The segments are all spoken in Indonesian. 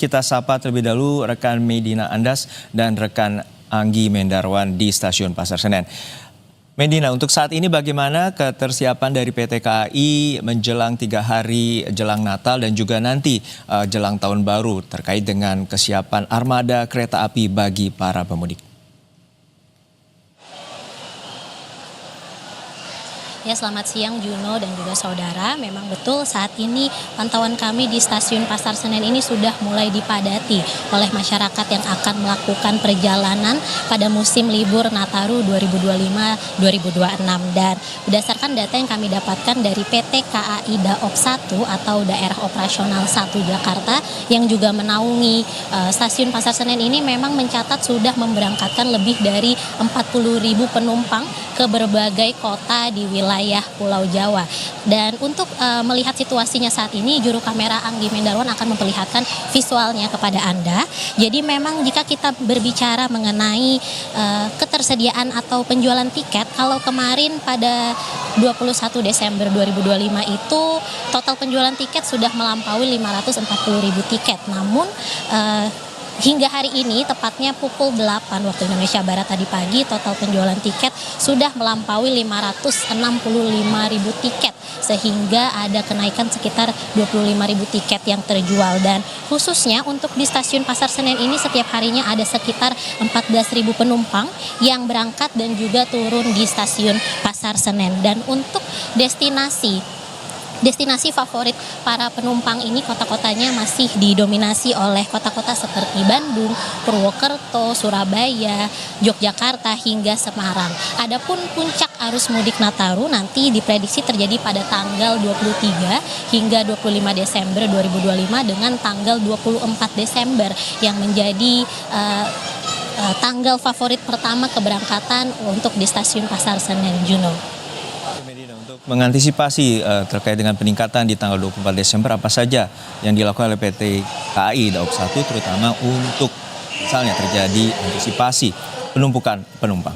Kita sapa terlebih dahulu rekan Medina Andas dan rekan Anggi Mendarwan di Stasiun Pasar Senen. Medina, untuk saat ini bagaimana ketersiapan dari PT KAI menjelang 3 hari jelang Natal dan juga nanti jelang Tahun Baru terkait dengan kesiapan armada kereta api bagi para pemudik? Ya, selamat siang Juno dan juga saudara. Memang betul saat ini pantauan kami di Stasiun Pasar Senen ini sudah mulai dipadati oleh masyarakat yang akan melakukan perjalanan pada musim libur Nataru 2025-2026. Dan berdasarkan data yang kami dapatkan dari PT KAI Daop 1 atau Daerah Operasional 1 Jakarta yang juga menaungi Stasiun Pasar Senen ini memang mencatat sudah memberangkatkan lebih dari 40.000 penumpang ke berbagai kota di wilayah Pulau Jawa. Dan untuk melihat situasinya saat ini, juru kamera Anggi Mendarwan akan memperlihatkan visualnya kepada Anda. Jadi memang jika kita berbicara mengenai ketersediaan atau penjualan tiket, kalau kemarin pada 21 Desember 2025 itu total penjualan tiket sudah melampaui 540.000 tiket. Namun hingga hari ini, tepatnya pukul 8 waktu Indonesia Barat tadi pagi, total penjualan tiket sudah melampaui 565.000 tiket, sehingga ada kenaikan sekitar 25.000 tiket yang terjual. Dan khususnya untuk di Stasiun Pasar Senen ini setiap harinya ada sekitar 14.000 penumpang yang berangkat dan juga turun di Stasiun Pasar Senen. Dan untuk destinasi favorit para penumpang ini, kota-kotanya masih didominasi oleh kota-kota seperti Bandung, Purwokerto, Surabaya, Yogyakarta hingga Semarang. Adapun puncak arus mudik Nataru nanti diprediksi terjadi pada tanggal 23 hingga 25 Desember 2025 dengan tanggal 24 Desember yang menjadi tanggal favorit pertama keberangkatan untuk di Stasiun Pasar Senen, Juno. Mengantisipasi terkait dengan peningkatan di tanggal 24 Desember, apa saja yang dilakukan oleh PT KAI Daop 1 terutama untuk misalnya terjadi antisipasi penumpukan penumpang?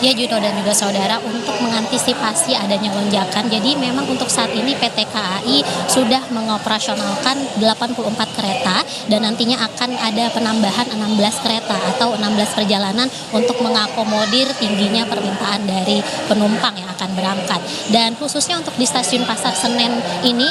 Ya Juno dan juga saudara, untuk mengantisipasi adanya lonjakan, jadi memang untuk saat ini PT KAI sudah mengoperasionalkan 84 kereta dan nantinya akan ada penambahan 16 kereta atau 16 perjalanan untuk mengakomodir tingginya permintaan dari penumpang yang akan berangkat. Dan khususnya untuk di Stasiun Pasar Senen ini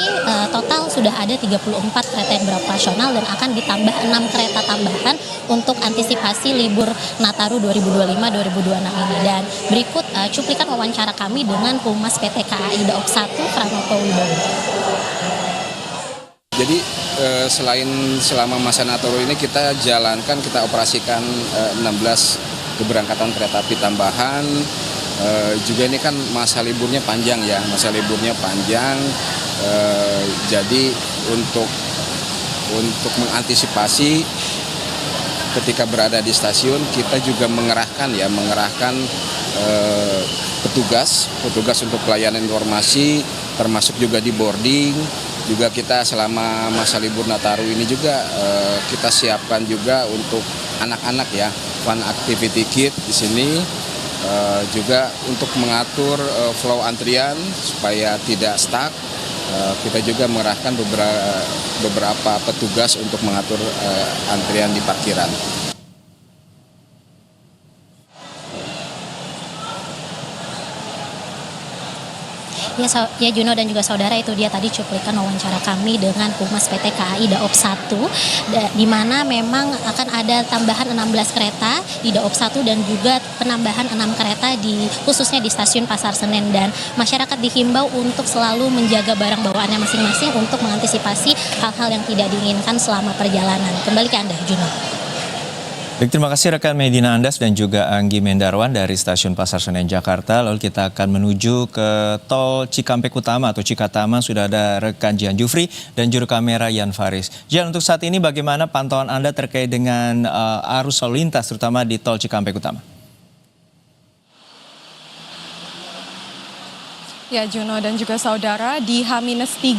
total sudah ada 34 kereta yang beroperasional dan akan ditambah 6 kereta tambahan untuk antisipasi libur Nataru 2025-2026 ini. Dan berikut cuplikan wawancara kami dengan Humas PT KAI Daop 1 Pranoto Wibowo. Jadi selama masa Nataru ini kita operasikan 16 keberangkatan kereta api tambahan. Juga ini kan masa liburnya panjang ya, jadi untuk mengantisipasi ketika berada di stasiun, kita juga mengerahkan petugas untuk pelayanan informasi, termasuk juga di boarding. Juga kita selama masa libur Nataru ini juga kita siapkan juga untuk anak-anak ya, fun activity kit di sini, juga untuk mengatur flow antrian supaya tidak stuck. Kita juga mengerahkan beberapa petugas untuk mengatur antrian di parkiran. Ya Juno dan juga saudara, itu dia tadi cuplikan wawancara kami dengan Humas PT KAI Daop 1, di mana memang akan ada tambahan 16 kereta di Daop 1 dan juga penambahan 6 kereta khususnya di Stasiun Pasar Senen. Dan masyarakat dihimbau untuk selalu menjaga barang bawaannya masing-masing untuk mengantisipasi hal-hal yang tidak diinginkan selama perjalanan. Kembali ke Anda, Juno. Baik, terima kasih rekan Medina Andas dan juga Anggi Mendarwan dari Stasiun Pasar Senen Jakarta. Lalu kita akan menuju ke Tol Cikampek Utama atau Cikatama. Sudah ada rekan Jian Jufri dan juru kamera Yan Faris. Jian, untuk saat ini bagaimana pantauan Anda terkait dengan arus lalu lintas terutama di Tol Cikampek Utama? Ya Juno dan juga saudara, di H-3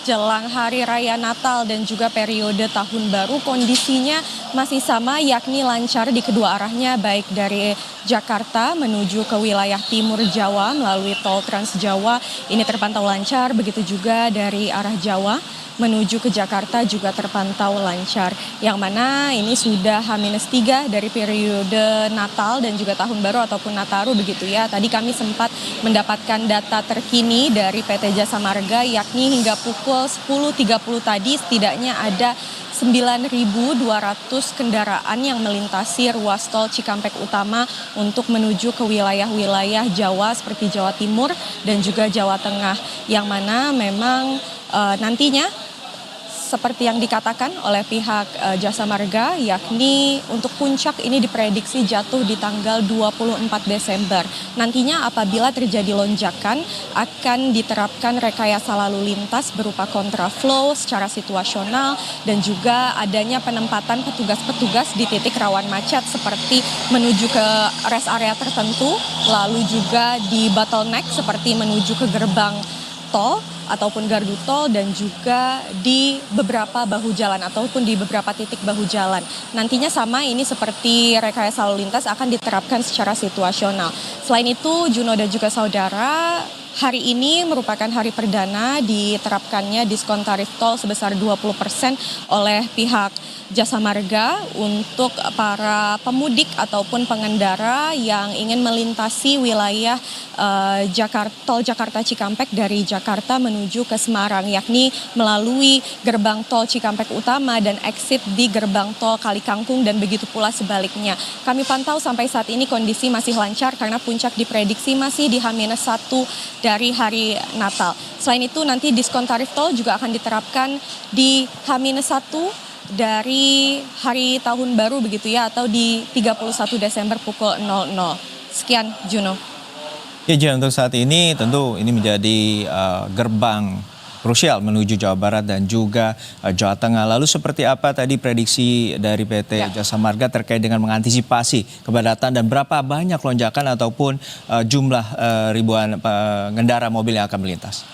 jelang Hari Raya Natal dan juga periode Tahun Baru kondisinya masih sama, yakni lancar di kedua arahnya, baik dari Jakarta menuju ke wilayah timur Jawa melalui tol Trans Jawa ini terpantau lancar, begitu juga dari arah Jawa menuju ke Jakarta juga terpantau lancar. Yang mana ini sudah H-3 dari periode Natal dan juga Tahun Baru ataupun Nataru begitu ya. Tadi kami sempat mendapatkan data terkini dari PT Jasa Marga, yakni hingga pukul 10.30 tadi setidaknya ada 9.200 kendaraan yang melintasi ruas tol Cikampek Utama untuk menuju ke wilayah-wilayah Jawa seperti Jawa Timur dan juga Jawa Tengah. Yang mana memang nantinya seperti yang dikatakan oleh pihak Jasa Marga, yakni untuk puncak ini diprediksi jatuh di tanggal 24 Desember. Nantinya apabila terjadi lonjakan akan diterapkan rekayasa lalu lintas berupa kontraflow secara situasional dan juga adanya penempatan petugas-petugas di titik rawan macet seperti menuju ke rest area tertentu, lalu juga di bottleneck seperti menuju ke gerbang tol ataupun gardu tol dan juga di beberapa bahu jalan ataupun di beberapa titik bahu jalan. Nantinya sama ini seperti rekayasa lalu lintas akan diterapkan secara situasional. Selain itu, Juno dan juga saudara, hari ini merupakan hari perdana diterapkannya diskon tarif tol sebesar 20% oleh pihak Jasa Marga untuk para pemudik ataupun pengendara yang ingin melintasi wilayah tol Jakarta Cikampek dari Jakarta menuju ke Semarang, yakni melalui gerbang tol Cikampek Utama dan exit di gerbang tol Kalikangkung dan begitu pula sebaliknya. Kami pantau sampai saat ini kondisi masih lancar karena puncak diprediksi masih di H-1 dari hari Natal. Selain itu nanti diskon tarif tol juga akan diterapkan di H-1 dari hari Tahun Baru begitu ya, atau di 31 Desember pukul 00. Sekian, Juno. Ya, Jen, untuk saat ini tentu ini menjadi gerbang krusial menuju Jawa Barat dan juga Jawa Tengah. Lalu seperti apa tadi prediksi dari PT Jasa Marga terkait dengan mengantisipasi kepadatan dan berapa banyak lonjakan ataupun jumlah ribuan pengendara mobil yang akan melintas?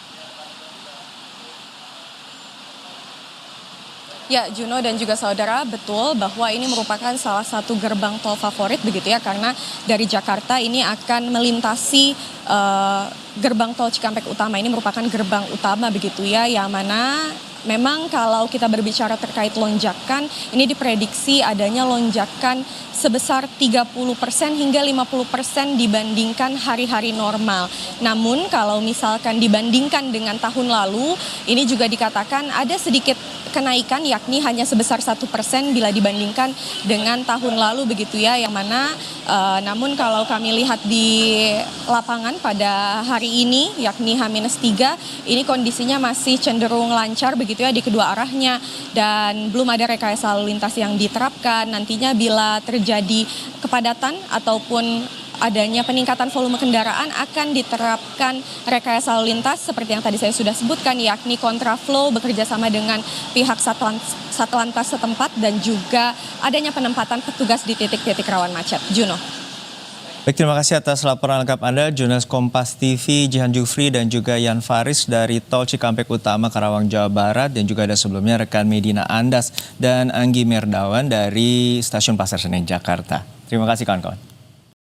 Ya, Juno dan juga saudara, betul bahwa ini merupakan salah satu gerbang tol favorit begitu ya, karena dari Jakarta ini akan melintasi gerbang tol Cikampek Utama. Ini merupakan gerbang utama begitu ya, yang mana memang kalau kita berbicara terkait lonjakan, ini diprediksi adanya lonjakan sebesar 30% hingga 50% dibandingkan hari-hari normal. Namun kalau misalkan dibandingkan dengan tahun lalu, ini juga dikatakan ada sedikit kenaikan, yakni hanya sebesar 1% bila dibandingkan dengan tahun lalu begitu ya, yang mana namun kalau kami lihat di lapangan pada hari ini yakni H-3 ini kondisinya masih cenderung lancar begitu ya di kedua arahnya dan belum ada rekayasa lalu lintas yang diterapkan. Nantinya bila terjadi kepadatan ataupun adanya peningkatan volume kendaraan akan diterapkan rekayasa lalu lintas seperti yang tadi saya sudah sebutkan, yakni kontraflow bekerja sama dengan pihak Satlantas setempat dan juga adanya penempatan petugas di titik-titik rawan macet. Juno. Baik, terima kasih atas laporan lengkap Anda, jurnalis Kompas TV Jihan Jufri dan juga Yan Faris dari Tol Cikampek Utama Karawang, Jawa Barat, dan juga ada sebelumnya rekan Medina Andas dan Anggi Merdawan dari Stasiun Pasar Senen, Jakarta. Terima kasih kawan-kawan.